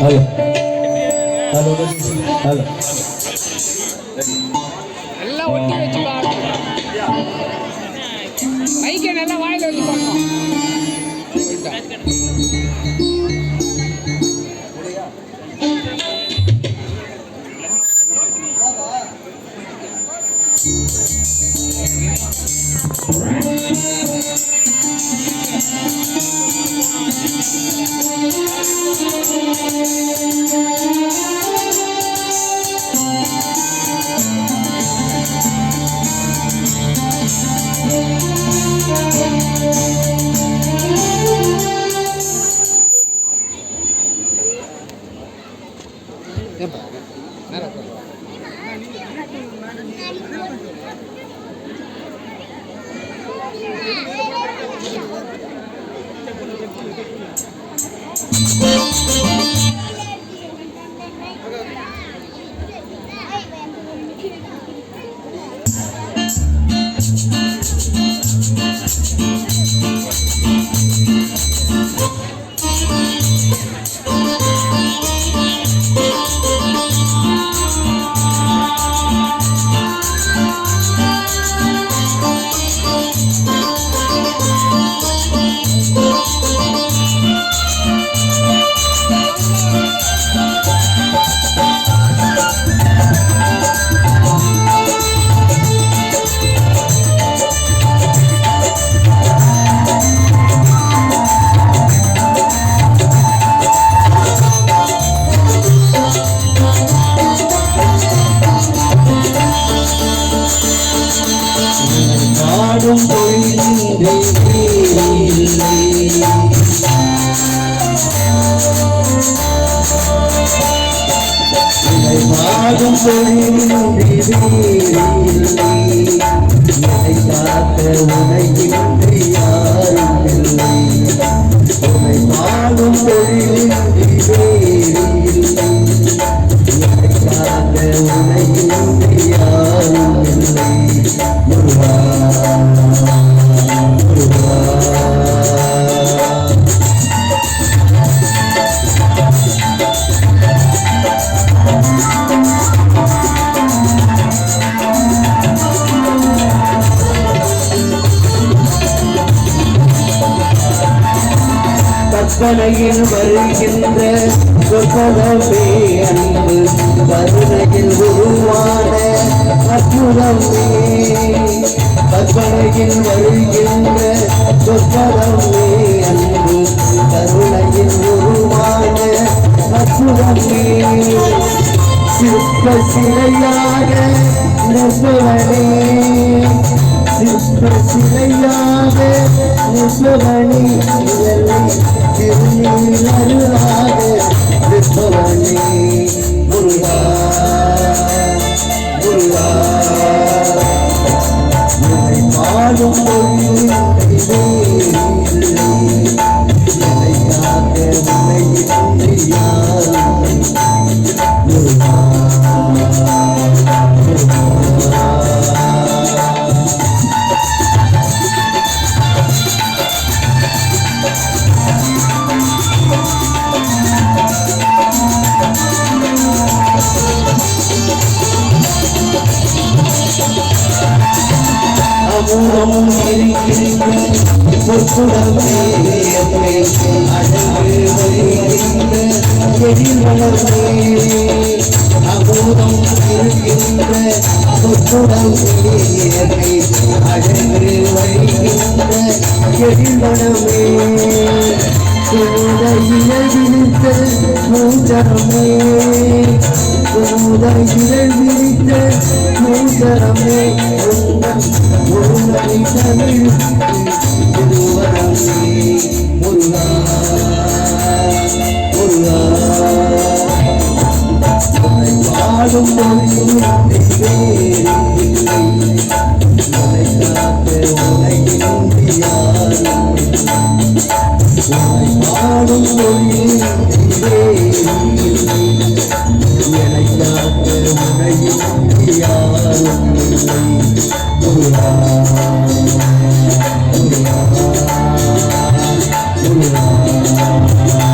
Hello hello hello எல்லாம் ஒட்டி வச்சு பாருங்க. மைக்கை நல்லா வாயில வச்சு பார்க்கணும். கற்பனையில் வருகின்ற சொற்பதமே அன்பு கருணையில் உருவான அற்புதமே. கற்பனையில் வருகின்ற சொற்பதமே அன்பு கருணையில் உருவான அற்புதமே. சிற்ப சிலையாக நிற்பவனே, சிற்ப சிலையாக நிற்பவனே, திருநீரருளாக நிற்பவனே. முருகா முருகா என்னை பாடும் மொழியில் என்னை காக்க உன்னை யாரும் முருகா அமுதமும் இருக்கின்ற பொற்குடமே என்னை அழகு வருகின்ற எழில்வளர்மே. அமுதம் இருக்கின்ற பொற்குடமே என்னை அழகு வருகின்ற எழில்வளமே. இழவிழித்த மூஞ்சரமே, இழவிழித்த மூஞ்சரமே. முருகனை தமிழ் திருவரமே. முருகா முருகா வாழும் மொழியில் உன்னை காக்க உலகில் யாரும் வாழும் மொழியில் என்னை காக்க உலகில் யாரும் முருகா முருகா முருகா